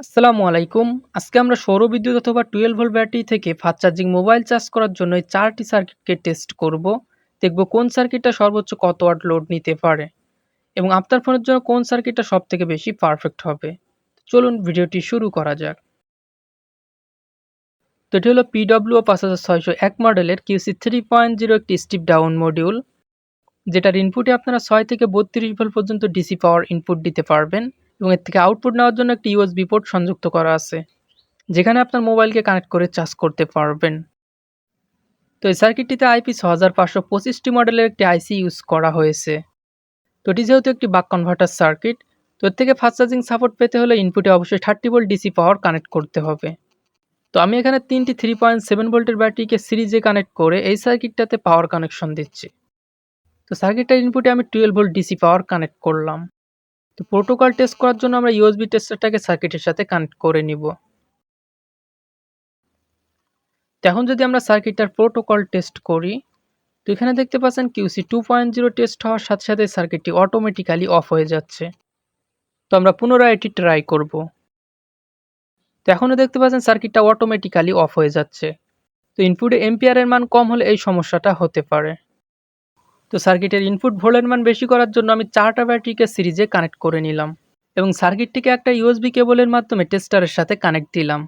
আসসালামু আলাইকুম। আজকে আমরা সৌরবিদ্যুৎ অথবা 12 ভোল্ট ব্যাটারি থেকে ফাস্ট চার্জিং মোবাইল চার্জ করার জন্য এই 4টি সার্কিটকে টেস্ট করব। দেখব কোন সার্কিটটা সর্বোচ্চ কত ওয়াট লোড নিতে পারে এবং আপনার ফোনের জন্য কোন সার্কিটটা সবথেকে বেশি পারফেক্ট হবে। চলুন ভিডিওটি শুরু করা যাক। তো এটি হলো PWO 5601 মডেলের QC 3.0 একটি স্টিপ ডাউন মডিউল, যেটার ইনপুটে আপনারা 6 থেকে 32 ভোল্ট পর্যন্ত ডিসি পাওয়ার ইনপুট দিতে পারবেন এবং এর থেকে আউটপুট নেওয়ার জন্য একটি USB পোর্ট সংযুক্ত করা আছে, যেখানে আপনার মোবাইলকে কানেক্ট করে চার্জ করতে পারবেন। তো এই সার্কিটটিতে IP 6525টি মডেলের একটি আইসি ইউজ করা হয়েছে। তো এটি যেহেতু একটি বাক কনভার্টার সার্কিট, তো এর থেকে ফাস্ট চার্জিং সাপোর্ট পেতে হলে ইনপুটে অবশ্যই 30 ভোল্ট ডিসি পাওয়ার কানেক্ট করতে হবে। তো আমি এখানে 3টি 3.7 ভোল্টের ব্যাটারিকে সিরিজে কানেক্ট করে এই সার্কিটটাতে পাওয়ার কানেকশন দিচ্ছি। তো সার্কিটটার ইনপুটে আমি 12 ভোল্ট ডিসি পাওয়ার কানেক্ট করলাম। তো প্রোটোকল টেস্ট করার জন্য আমরা USB টেস্টারটাকে সার্কিটের সাথে কানেক্ট করে নিব। তো এখন যদি আমরা সার্কিটটার প্রোটোকল টেস্ট করি, তো এখানে দেখতে পাচ্ছেন QC 2.0 টেস্ট হওয়ার সাথে সাথে সার্কিটটি অটোমেটিক্যালি অফ হয়ে যাচ্ছে। তো আমরা পুনরায় এটি ট্রাই করব। তো এখনও দেখতে পাচ্ছেন সার্কিটটা অটোমেটিক্যালি অফ হয়ে যাচ্ছে। তো ইনপুটে এম্পিয়ারের মান কম হলে এই সমস্যাটা হতে পারে। তো সার্কিটের ইনপুট ভোল্টের মান বেশি করার জন্য আমি 4টা ব্যাটারিকে সিরিজে কানেক্ট করে নিলাম এবং সার্কিটটিকে একটা USB কেবলের মাধ্যমে টেস্টারের সাথে কানেক্ট দিলাম।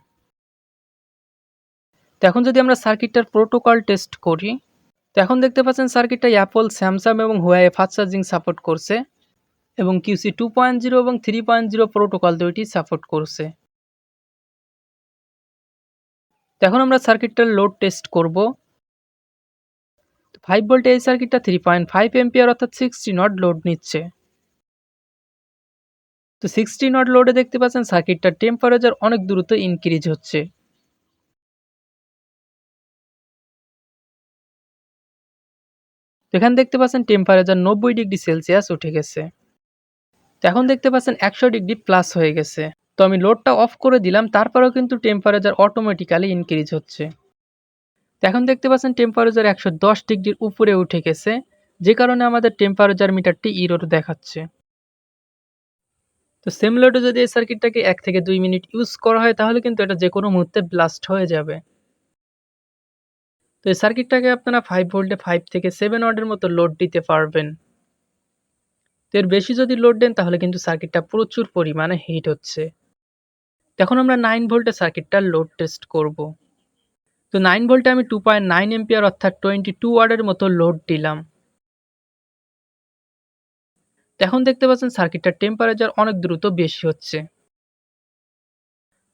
তো এখন যদি আমরা সার্কিটটার প্রোটোকল টেস্ট করি, তো এখন দেখতে পাচ্ছেন সার্কিটটা অ্যাপল, স্যামসাং এবং হুয়াওয়ে ফাস্ট চার্জিং সাপোর্ট করছে এবং QC 2.0 এবং 3.0 প্রোটোকল দুইটি সাপোর্ট করছে। তো এখন আমরা সার্কিটটার লোড টেস্ট করব। 5 ভোল্টে এই সার্কিটটা 3.5 এম্পিয়ার অর্থাৎ 60 নট লোড নিচ্ছে। তো 60 নট লোডে দেখতে পাচ্ছেন সার্কিটটার টেম্পারেচার অনেক দ্রুত ইনক্রিজ হচ্ছে। তো এখানে দেখতে পাচ্ছেন টেম্পারেচার 90 ডিগ্রি সেলসিয়াস উঠে গেছে। তো এখন দেখতে পাচ্ছেন 100 ডিগ্রি প্লাস হয়ে গেছে। তো আমি লোডটা অফ করে দিলাম, তারপরেও কিন্তু টেম্পারেচার অটোমেটিক্যালি ইনক্রিজ হচ্ছে। তো এখন দেখতে পাচ্ছেন টেম্পারেচার 110 ডিগ্রির উপরে উঠে গেছে, যে কারণে আমাদের টেম্পারেচার মিটারটি ইরর দেখাচ্ছে। তো সেম লোডে যদি এই সার্কিটটাকে 1 থেকে 2 মিনিট ইউজ করা হয়, তাহলে কিন্তু এটা যে কোনো মুহূর্তে ব্লাস্ট হয়ে যাবে। তো এই সার্কিটটাকে আপনারা 5 ভোল্টে 5 থেকে 7 ওয়াটের মতো লোড দিতে পারবেন। তো এর বেশি যদি লোড দেন, তাহলে কিন্তু সার্কিটটা প্রচুর পরিমাণে হিট হচ্ছে। এখন আমরা 9 ভোল্টে সার্কিটটার লোড টেস্ট করব। তো 9 ভোল্টে আমি 2.9 এম্পিয়ার অর্থাৎ 22 ওয়াটের মতো লোড দিলাম। এখন দেখতে পাচ্ছেন সার্কিটটার টেম্পারেচার অনেক দ্রুত বেশি হচ্ছে।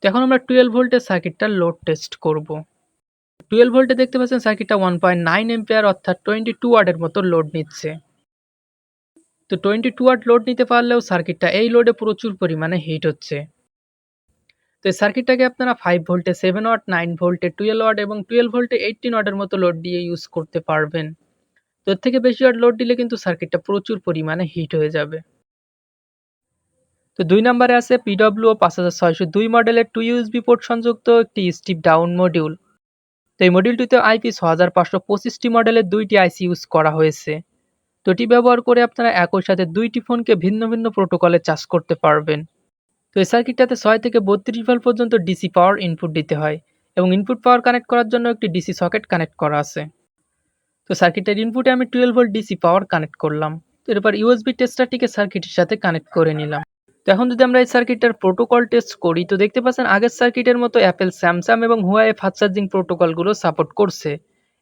এখন আমরা 12 ভোল্টের সার্কিটটার লোড টেস্ট করব। 12 ভোল্টে দেখতে পাচ্ছেন সার্কিটটা 1.9 এম্পিয়ার অর্থাৎ 22 ওয়াটের মতো লোড নিচ্ছে। তো 22 ওয়াট লোড নিতে পারলেও সার্কিটটা এই লোডে প্রচুর পরিমাণে হিট হচ্ছে। তো এই সার্কিটটাকে আপনারা 5 ভোল্টে 7 ওয়াট, 9 ভোল্টে 12 ওয়াট এবং 12 ভোল্টে 18 ওয়াটের মতো লোড দিয়ে ইউজ করতে পারবেন। তো এর থেকে বেশি ওয়াট লোড দিলে কিন্তু সার্কিটটা প্রচুর পরিমাণে হিট হয়ে যাবে। তো 2 নম্বরে আছে PWO 5602 মডেলের 2 USB পোর্ট সংযুক্ত একটি স্টিপ ডাউন মডিউল। তো এই মডিউলটিতে IP 6525টি মডেলের 2টি আইসি ইউজ করা হয়েছে। তো এটি ব্যবহার করে আপনারা একই সাথে 2টি ফোনকে ভিন্ন ভিন্ন প্রোটোকলে চার্জ করতে পারবেন। তো এই সার্কিটটাতে 6 থেকে 32 ভোল্ট পর্যন্ত ডিসি পাওয়ার ইনপুট দিতে হয় এবং ইনপুট পাওয়ার কানেক্ট করার জন্য একটি ডিসি সকেট কানেক্ট করা আছে। তো সার্কিটের ইনপুটে আমি 12 ভোল্ট ডিসি পাওয়ার কানেক্ট করলাম। তো এরপর USB টেস্টারটিকে সার্কিটের সাথে কানেক্ট করে নিলাম। তো এখন যদি আমরা এই সার্কিটটার প্রোটোকল টেস্ট করি, তো দেখতে পাচ্ছেন আগের সার্কিটের মতো অ্যাপেল, স্যামসাং এবং হুয়াওয়ে ফাস্ট চার্জিং প্রোটোকলগুলো সাপোর্ট করছে।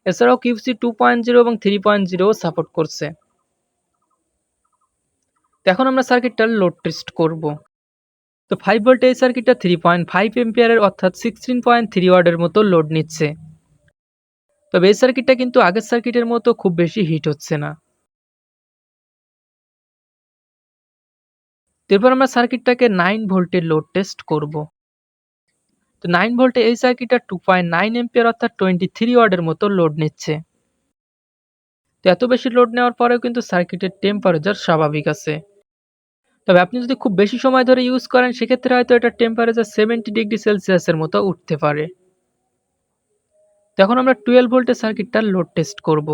এছাড়াও QC 2.0 এবং 3.0 সাপোর্ট করছে। তো এখন আমরা সার্কিটটার লোড টেস্ট করব। তো 5 ভোল্টে এই সার্কিটটা 3.5 এম্পিয়ারের অর্থাৎ 16.3 ওয়াটের মতো লোড নিচ্ছে। তবে এই সার্কিটটা কিন্তু আগের সার্কিটের মতো খুব বেশি হিট হচ্ছে না। এরপর আমরা সার্কিটটাকে 9 ভোল্টের লোড টেস্ট করব। তো 9 ভোল্টে এই সার্কিটটা 2.9 এম্পিয়ার অর্থাৎ 23 ওয়াটের মতো লোড নিচ্ছে। তো এত বেশি লোড নেওয়ার পরেও কিন্তু সার্কিটের টেম্পারেচার স্বাভাবিক আছে। তবে আপনি যদি খুব বেশি সময় ধরে ইউজ করেন, সেক্ষেত্রে হয়তো এটা টেম্পারেচার 70 ডিগ্রি সেলসিয়াসের মতো উঠতে পারে। তো এখন আমরা 12 ভোল্টের সার্কিটটার লোড টেস্ট করব।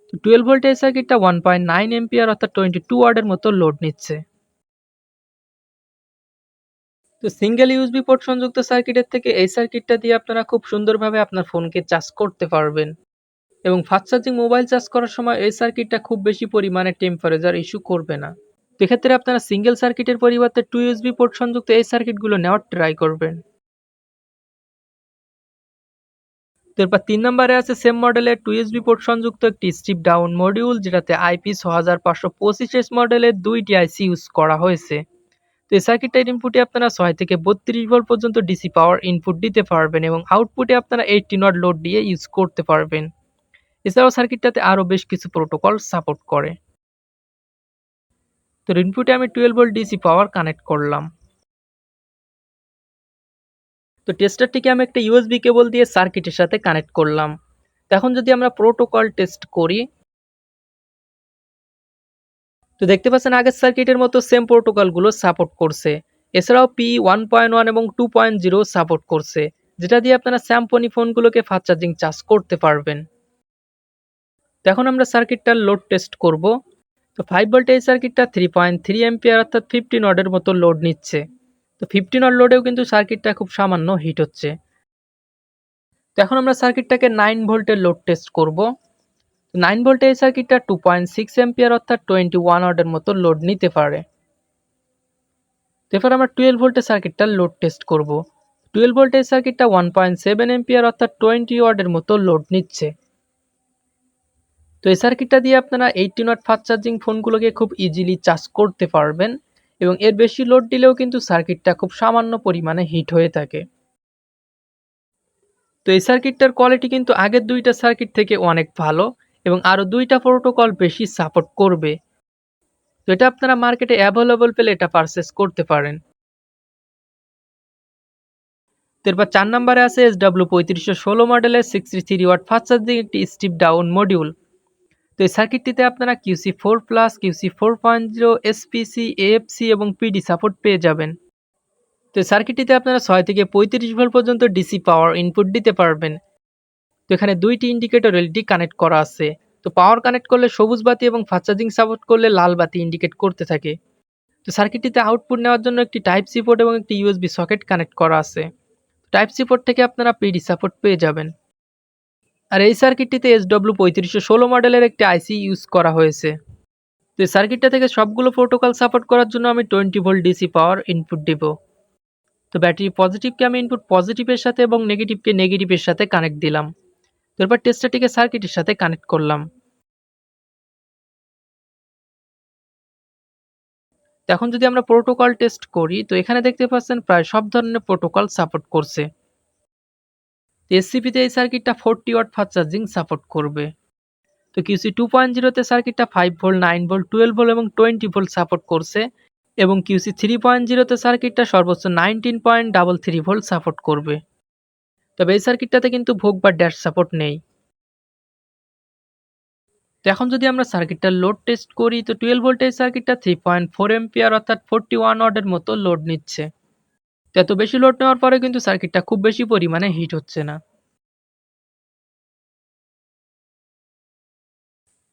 তো 12 ভোল্টে এই সার্কিটটা 1.9 এম্পিয়ার অর্থাৎ 22 ওয়াটের মতো লোড নিচ্ছে। তো তো সিঙ্গেল ইউএসবি পোর্ট সংযুক্ত সার্কিটের থেকে এই সার্কিটটা দিয়ে আপনারা খুব সুন্দরভাবে আপনার ফোনকে চার্জ করতে পারবেন এবং ফাস্ট চার্জিং মোবাইল চার্জ করার সময় এই সার্কিটটা খুব বেশি পরিমাণে টেম্পারেচার ইস্যু করবে না। এক্ষেত্রে আপনারা সিঙ্গেল সার্কিটের পরিবর্তে 2 ইউএসবি পোর্ট সংযুক্ত এই সার্কিটগুলো নেওয়ার ট্রাই করবেন। এরপর 3 নম্বরে আছে সেম মডেলের 2 ইউএসবি পোর্ট সংযুক্ত একটি স্ট্রিপ ডাউন মডিউল, যেটাতে আইপি 6525 মডেলের 2টি আইসি ইউজ করা হয়েছে। তো এই সার্কিটটার ইনপুটে আপনারা 6 থেকে 32 ভোল্ট পর্যন্ত ডিসি পাওয়ার ইনপুট দিতে পারবেন এবং আউটপুটে আপনারা 80 ওয়াট লোড দিয়ে ইউজ করতে পারবেন। এছাড়াও সার্কিটটাতে আরও বেশ কিছু প্রোটোকল সাপোর্ট করে। তো ইনপুটে আমি 12 ভোল্ট ডিসি পাওয়ার কানেক্ট করলাম। তো টেস্টারটিকে আমি একটা ইউএসবি কেবল দিয়ে সার্কিটের সাথে কানেক্ট করলাম। এখন যদি আমরা প্রোটোকল টেস্ট করি, তো দেখতে পাচ্ছেন আগের সার্কিটের মতো সেম প্রোটোকলগুলো সাপোর্ট করছে। এছাড়াও P1.1 এবং 2.0 সাপোর্ট করছে, যেটা দিয়ে আপনারা স্যামসং ফোনগুলোকে ফাস্ট চার্জিং চার্জ করতে পারবেন। তো এখন আমরা সার্কিটটার লোড টেস্ট করব। তো 5 ভোল্ট এই সার্কিটটা 3.3 এম্পিয়ার অর্থাৎ 15 ওয়াটের মতো লোড নিচ্ছে। তো 15 ওয়াট লোডেও কিন্তু সার্কিটটা খুব সামান্য হিট হচ্ছে। তো এখন আমরা সার্কিটটাকে 9 ভোল্টের লোড টেস্ট করব। 9 ভোল্টে এই সার্কিটটা 2.6 এম্পিয়ার অর্থাৎ 21 ওয়াটের মতো লোড নিতে পারে। এরপর আমরা 12 ভোল্টের সার্কিটটার লোড টেস্ট করব। 12 ভোল্টের সার্কিটটা 1.7 এম্পিয়ার অর্থাৎ 20 ওয়াটের মতো লোড নিচ্ছে। তো এই সার্কিটটা দিয়ে আপনারা 18 ওয়াট ফাস্ট চার্জিং ফোনগুলোকে খুব ইজিলি চার্জ করতে পারবেন এবং এর বেশি লোড দিলেও কিন্তু সার্কিটটা খুব সামান্য পরিমাণে হিট হয়ে থাকে। তো এই সার্কিটটার কোয়ালিটি কিন্তু আগের দুইটা সার্কিট থেকে অনেক ভালো এবং আরও দুইটা প্রোটোকল বেশি সাপোর্ট করবে। তো এটা আপনারা মার্কেটে অ্যাভেলেবল পেলে এটা পারচেস করতে পারেন। এরপর 4 নম্বরে আছে SW3516 মডেলের 63 ওয়াট ফাস্ট চার্জিং একটি স্টিপ ডাউন মডিউল। তো এই সার্কিটটিতে আপনারা QC4+, QC4.0, SPC, AFC এবং PD সাপোর্ট পেয়ে যাবেন। তো এই সার্কিটটিতে আপনারা 6 থেকে 35 ভোল্ট পর্যন্ত ডিসি পাওয়ার ইনপুট দিতে পারবেন। তো এখানে দুইটি ইন্ডিকেটর এলইডি কানেক্ট করা আছে। তো পাওয়ার কানেক্ট করলে সবুজ বাতি এবং ফাস্ট চার্জিং সাপোর্ট করলে লাল বাতি ইন্ডিকেট করতে থাকে। তো সার্কিটটিতে আউটপুট নেওয়ার জন্য একটি টাইপ সি পোর্ট এবং একটি ইউএসবি সকেট কানেক্ট করা আছে। টাইপ সি পোর্ট থেকে আপনারা PD সাপোর্ট পেয়ে যাবেন। আর এই সার্কিটটিতে SW3516 মডেলের একটি আইসি ইউজ করা হয়েছে। তো এই সার্কিটটা থেকে সবগুলো প্রোটোকল সাপোর্ট করার জন্য আমি 20 ভোল্ট ডিসি পাওয়ার ইনপুট দেব। তো ব্যাটারি পজিটিভকে আমি ইনপুট পজিটিভের সাথে এবং নেগেটিভকে নেগেটিভের সাথে কানেক্ট দিলাম। এরপর টেস্টারটিকে সার্কিটের সাথে কানেক্ট করলাম। এখন যদি আমরা প্রোটোকল টেস্ট করি, তো এখানে দেখতে পাচ্ছেন প্রায় সব ধরনের প্রোটোকল সাপোর্ট করছে। এসসিপিতে এই সার্কিটটা 40 ওয়াট ফাস্ট চার্জিং সাপোর্ট করবে। তো QC 2.0 তে সার্কিটটা 5 ভোল্ট, 9 ভোল্ট, 12 ভোল্ট এবং 20 ভোল্ট সাপোর্ট করছে এবং QC 3.0 তে সার্কিটটা সর্বোচ্চ 19.33 ভোল্ট সাপোর্ট করবে। তবে এই সার্কিটটাতে কিন্তু ভোগ বা ড্যাশ সাপোর্ট নেই। তো এখন যদি আমরা সার্কিটটার লোড টেস্ট করি, তো 12 ভোল্টের সার্কিটটা 3.4 এম্পিয়ার অর্থাৎ 41 ওয়াটের মতো লোড নিচ্ছে। তো এত বেশি লোড নেওয়ার পরে কিন্তু সার্কিটটা খুব বেশি পরিমাণে হিট হচ্ছে না।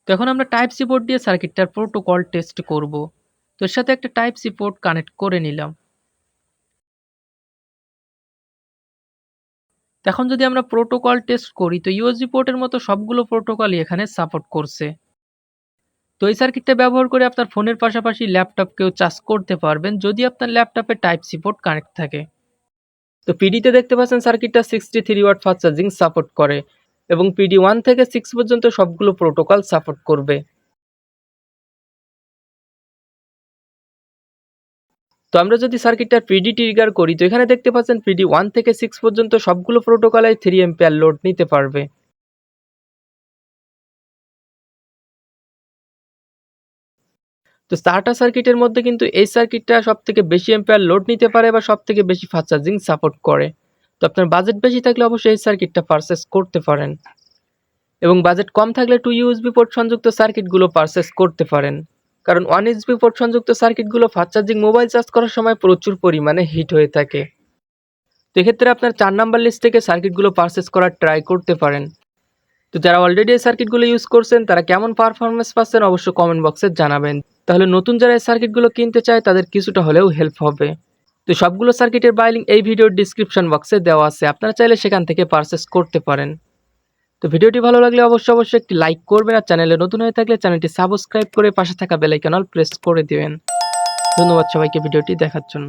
তো এখন আমরা টাইপ সি পোর্ট দিয়ে সার্কিটটার প্রোটোকল টেস্ট করব। তো এর সাথে একটা টাইপ সি পোর্ট কানেক্ট করে নিলাম। এখন যদি আমরা প্রোটোকল টেস্ট করি, তো ইউএসবি পোর্টের মতো সবগুলো প্রোটোকলই এখানে সাপোর্ট করছে। তো এই সার্কিটটা ব্যবহার করে আপনার ফোনের পাশাপাশি ল্যাপটপকেও চার্জ করতে পারবেন যদি আপনার ল্যাপটপে টাইপ সি পোর্ট কানেক্ট থাকে। তো পিডিতে দেখতে পাচ্ছেন সার্কিটটা 63 ওয়াট ফাস্ট চার্জিং সাপোর্ট করে এবং PD 1 থেকে 6 পর্যন্ত সবগুলো প্রোটোকল সাপোর্ট করবে। তো আমরা যদি সার্কিটটার PD ট্রিগার করি, তো এখানে দেখতে পাচ্ছেন PD 1 থেকে 6 পর্যন্ত সবগুলো প্রোটোকলে 3 এম্পিয়ার লোড নিতে পারবে। তো স্টার্টার সার্কিটের মধ্যে কিন্তু এই সার্কিটটা সবথেকে বেশি এম্পিয়ার লোড নিতে পারে বা সবথেকে বেশি ফাস্ট চার্জিং সাপোর্ট করে। তো আপনার বাজেট বেশি থাকলে অবশ্যই এই সার্কিটটা পারচেস করতে পারেন এবং বাজেট কম থাকলে 2 ইউএসবি পোর্ট সংযুক্ত সার্কিটগুলো পারচেস করতে পারেন, কারণ 1 ইউএসবি পোর্ট সংযুক্ত সার্কিটগুলো ফাস্ট চার্জিং মোবাইল চার্জ করার সময় প্রচুর পরিমাণে হিট হয়ে থাকে। তো এক্ষেত্রে আপনার 4 নাম্বার লিস্ট থেকে সার্কিটগুলো পারচেস করার ট্রাই করতে পারেন। তো যারা অলরেডি এই সার্কিটগুলো ইউজ করছেন তারা কেমন পারফরমেন্স পাচ্ছেন অবশ্যই কমেন্ট বক্সে জানাবেন, তাহলে নতুন যারা এই সার্কিটগুলো কিনতে চায় তাদের কিছুটা হলেও হেল্প হবে। তো সবগুলো সার্কিটের বাই লিঙ্ক এই ভিডিওর ডিসক্রিপশন বক্সে দেওয়া আছে, আপনারা চাইলে সেখান থেকে পারচেস করতে পারেন। তো ভিডিওটি ভালো লাগলে অবশ্যই একটি লাইক করবেন, আর চ্যানেলে নতুন হয়ে থাকলে চ্যানেলটি সাবস্ক্রাইব করে পাশে থাকা বেল আইকন অল প্রেস করে দিবেন। ধন্যবাদ সবাইকে ভিডিওটি দেখার জন্য।